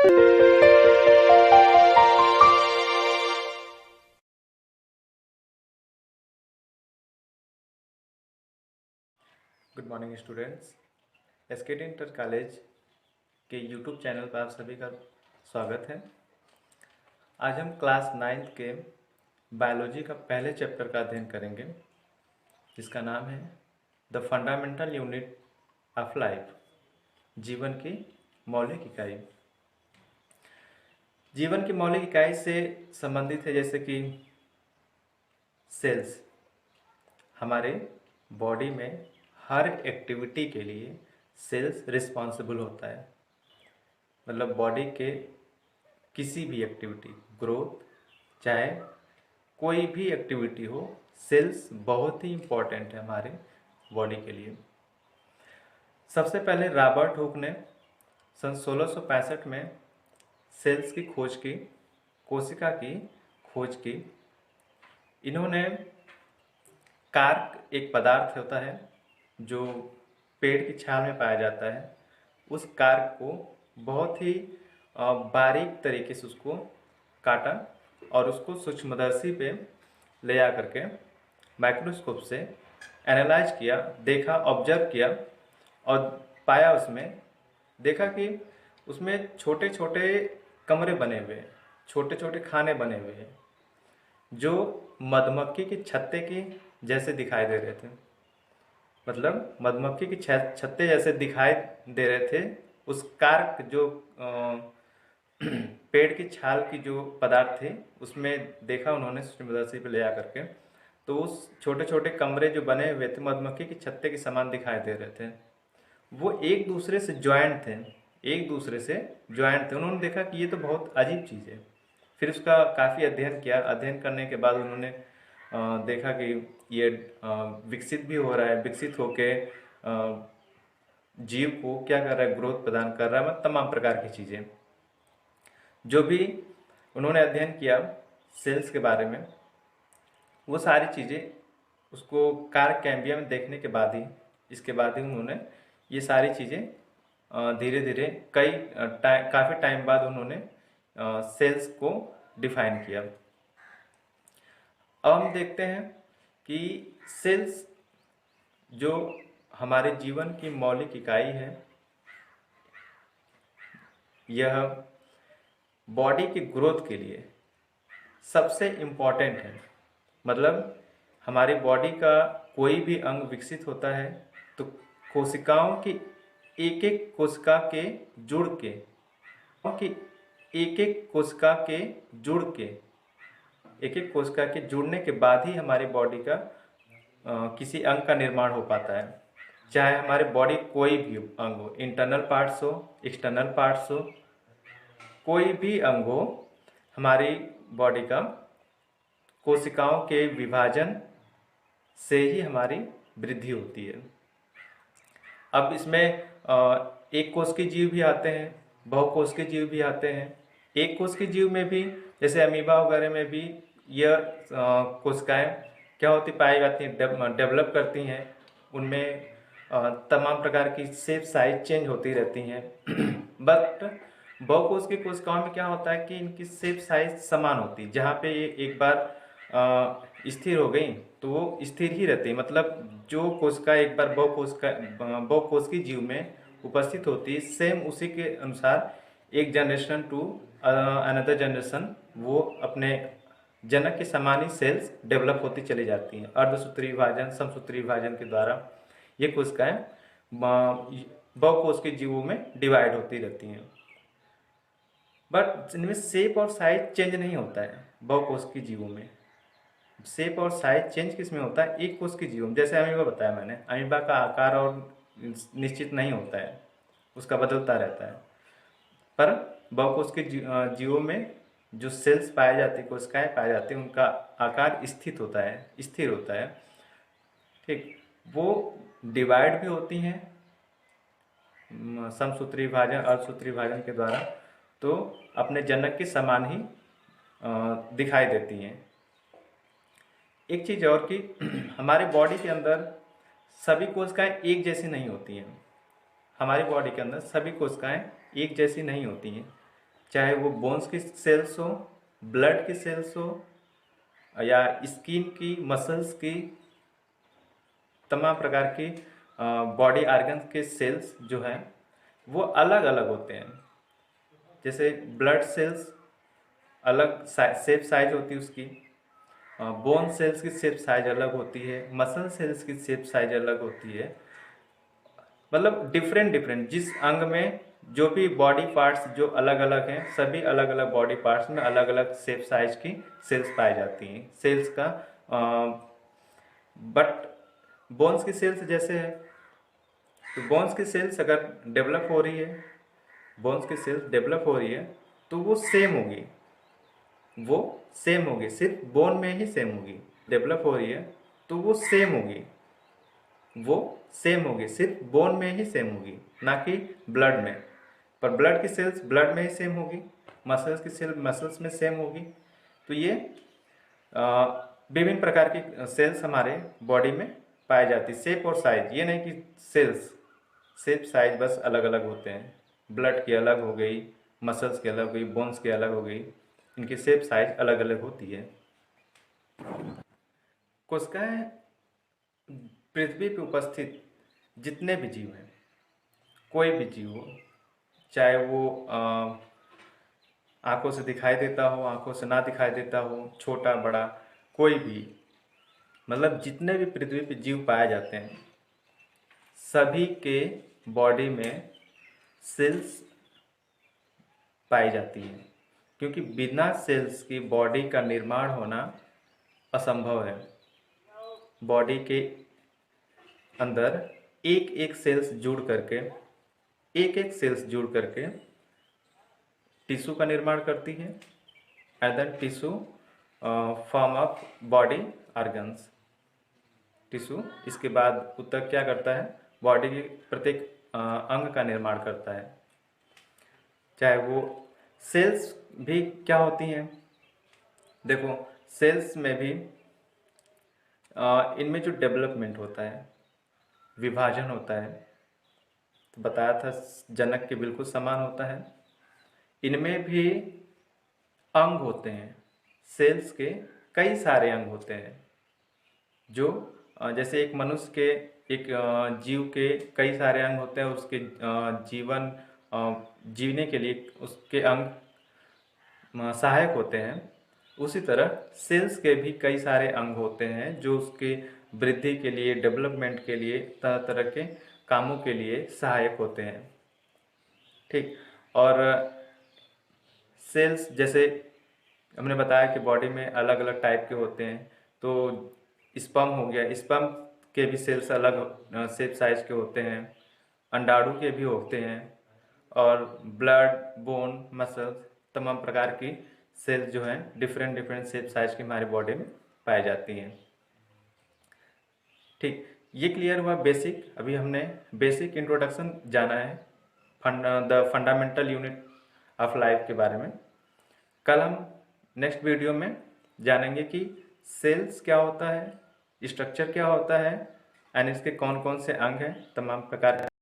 Good morning students. एसकेटी inter college के YouTube channel पर आप सभी का स्वागत है। आज हम क्लास 9th के बायोलॉजी का पहले चैप्टर का अध्ययन करेंगे, जिसका नाम है the fundamental unit of life, जीवन की मौलिक इकाई। जीवन की मौलिक इकाई से संबंधित है जैसे कि सेल्स। हमारे बॉडी में हर एक्टिविटी के लिए सेल्स रिस्पॉन्सिबल होता है। मतलब बॉडी के किसी भी एक्टिविटी, ग्रोथ, चाहे कोई भी एक्टिविटी हो, सेल्स बहुत ही इम्पोर्टेंट है हमारे बॉडी के लिए। सबसे पहले रॉबर्ट हुक ने सन 1665 में सेल्स की खोज की, कोशिका की खोज की। इन्होंने कार्क एक पदार्थ होता है जो पेड़ की छाल में पाया जाता है, उस कार्क को बहुत ही बारीक तरीके से उसको काटा और उसको सूक्ष्मदर्शी पे ले जा करके माइक्रोस्कोप से एनालाइज किया, देखा, ऑब्जर्व किया और पाया, उसमें देखा कि उसमें छोटे छोटे कमरे बने हुए हैं, छोटे छोटे खाने बने हुए हैं जो मधुमक्खी की छत्ते की जैसे दिखाई दे रहे थे। मतलब मधुमक्खी की छत्ते जैसे दिखाई दे रहे थे। उस कार्क जो पेड़ की छाल की जो पदार्थ थे उसमें देखा उन्होंने सूक्ष्मदर्शी पे ले जा करके, तो उस छोटे छोटे कमरे जो बने हुए थे मधुमक्खी की छत्ते के समान दिखाई दे रहे थे। वो एक दूसरे से ज्वाइंट थे, एक दूसरे से ज्वाइंट थे। उन्होंने देखा कि ये तो बहुत अजीब चीज़ है। फिर उसका काफ़ी अध्ययन किया। अध्ययन करने के बाद उन्होंने देखा कि ये विकसित भी हो रहा है, विकसित होके जीव को क्या कर रहा है, ग्रोथ प्रदान कर रहा है, मतलब तमाम प्रकार की चीज़ें जो भी उन्होंने अध्ययन किया सेल्स के बारे में, वो सारी चीज़ें उसको कार्क कैम्बियम में देखने के बाद ही, इसके बाद ही उन्होंने ये सारी चीज़ें धीरे धीरे काफ़ी टाइम बाद उन्होंने सेल्स को डिफाइन किया। अब हम देखते हैं कि सेल्स जो हमारे जीवन की मौलिक इकाई है, यह बॉडी की ग्रोथ के लिए सबसे इम्पॉर्टेंट है। मतलब हमारी बॉडी का कोई भी अंग विकसित होता है तो कोशिकाओं की एक एक कोशिका के जुड़ के कि एक एक कोशिका के जुड़ के एक एक कोशिका के जुड़ने के बाद ही हमारी बॉडी का किसी अंग का निर्माण हो पाता है। चाहे हमारे बॉडी कोई भी अंग हो, इंटरनल पार्ट्स हो, एक्सटर्नल पार्ट्स हो, कोई भी अंग हो, हमारी बॉडी का कोशिकाओं के विभाजन से ही हमारी वृद्धि होती है। अब इसमें एक कोश के जीव भी आते हैं, बहुकोश के जीव भी आते हैं। एक कोश के जीव में भी जैसे अमीबा वगैरह में भी यह कोशिकाएं क्या होती पाई जाती हैं, डेवलप करती हैं। उनमें तमाम प्रकार की शेप साइज चेंज होती रहती हैं। बट बहुकोश की कोशिकाओं में क्या होता है कि इनकी शेप साइज समान होती है। जहाँ पे ये एक बार स्थिर हो गई तो वो स्थिर ही रहती है। मतलब जो कोशिका एक बार बहुकोश की जीव में उपस्थित होती है, सेम उसी के अनुसार एक जनरेशन टू अनदर जनरेशन वो अपने जनक के समान ही सेल्स डेवलप होती चली जाती हैं। अर्धसूत्री विभाजन, समसूत्री विभाजन के द्वारा ये कोशिकाएं बहुकोश के जीवों में डिवाइड होती रहती हैं। बट इनमें शेप और साइज चेंज नहीं होता है। बहुकोश के जीवों में शेप और साइज चेंज किस में होता है? एक कोश के जीवों में। जैसे अमीबा बताया मैंने, अमीबा का आकार और निश्चित नहीं होता है, उसका बदलता रहता है। पर बहुकोश के जीवों में जो सेल्स पाए जाते हैं, कोशिकाएं पाए जाती हैं, उनका आकार स्थित होता है, स्थिर होता है। ठीक, वो डिवाइड भी होती हैं समसूत्री विभाजन, अर्धसूत्री विभाजन के द्वारा, तो अपने जनक के समान ही दिखाई देती हैं। एक चीज़ और कि हमारे बॉडी के अंदर सभी कोशिकाएं एक जैसी नहीं होती हैं। हमारी बॉडी के अंदर सभी कोशिकाएं एक जैसी नहीं होती हैं। चाहे वो बोन्स की सेल्स हो, ब्लड की सेल्स हो, या स्किन की, मसल्स की, तमाम प्रकार की बॉडी ऑर्गन्स के सेल्स जो हैं वो अलग अलग होते हैं। जैसे ब्लड सेल्स अलग शेप साइज होती है उसकी, बोन सेल्स की शेप साइज अलग होती है, मसल सेल्स की शेप साइज अलग होती है। मतलब डिफरेंट डिफरेंट जिस अंग में जो भी बॉडी पार्ट्स जो अलग अलग हैं, सभी अलग अलग बॉडी पार्ट्स में अलग अलग शेप साइज की सेल्स पाई जाती हैं। सेल्स का बट बोन्स की सेल्स जैसे है, तो बोन्स की सेल्स अगर डेवलप हो रही है, बोन्स की सेल्स डेवलप हो रही है तो वो सेम होगी, वो सेम होगी, सिर्फ बोन में ही सेम होगी। डेवलप हो रही है तो वो सेम होगी, वो सेम होगी, सिर्फ बोन में ही सेम होगी, ना कि ब्लड में। पर ब्लड की सेल्स ब्लड में ही सेम होगी, मसल्स की सेल मसल्स में सेम होगी। तो ये विभिन्न प्रकार की सेल्स हमारे बॉडी में पाई जाती है। शेप और साइज, ये नहीं कि सेल्स शेप साइज बस अलग अलग होते हैं, ब्लड की अलग हो गई, मसल्स की अलग हो गई, बोन्स की अलग हो गई, इनकी शेप साइज अलग अलग होती है। कोशिकाएं पृथ्वी पर उपस्थित जितने भी जीव हैं, कोई भी जीव हो, चाहे वो आंखों से दिखाई देता हो, आंखों से ना दिखाई देता हो, छोटा बड़ा कोई भी, मतलब जितने भी पृथ्वी पे जीव पाए जाते हैं सभी के बॉडी में सेल्स पाई जाती है, क्योंकि बिना सेल्स की बॉडी का निर्माण होना असंभव है। बॉडी के अंदर एक एक सेल्स जुड़ करके, एक एक सेल्स जुड़ करके टिश्यू का निर्माण करती है, and then tissue form of body organs. Tissue इसके बाद ऊतक क्या करता है, बॉडी के प्रत्येक अंग का निर्माण करता है। चाहे वो सेल्स भी क्या होती हैं, देखो सेल्स में भी इनमें जो डेवलपमेंट होता है, विभाजन होता है, तो बताया था जनक के बिल्कुल समान होता है। इनमें भी अंग होते हैं, सेल्स के कई सारे अंग होते हैं, जो जैसे एक मनुष्य के, एक जीव के कई सारे अंग होते हैं, उसके जीवन जीने के लिए उसके अंग सहायक होते हैं। उसी तरह सेल्स के भी कई सारे अंग होते हैं जो उसके वृद्धि के लिए, डेवलपमेंट के लिए, तरह तरह के कामों के लिए सहायक होते हैं। ठीक। और सेल्स जैसे हमने बताया कि बॉडी में अलग अलग टाइप के होते हैं, तो स्पर्म हो गया, स्पर्म के भी सेल्स अलग शेप साइज के होते हैं, अंडाणु के भी होते हैं, और ब्लड, बोन, मसल्स, तमाम प्रकार की सेल्स जो हैं डिफरेंट डिफरेंट शेप साइज की हमारी बॉडी में पाई जाती हैं। ठीक, ये क्लियर हुआ बेसिक। अभी हमने बेसिक इंट्रोडक्शन जाना है the fundamental unit of life के बारे में। कल हम नेक्स्ट वीडियो में जानेंगे कि सेल्स क्या होता है, स्ट्रक्चर क्या होता है, एंड इसके कौन कौन से अंग हैं, तमाम प्रकार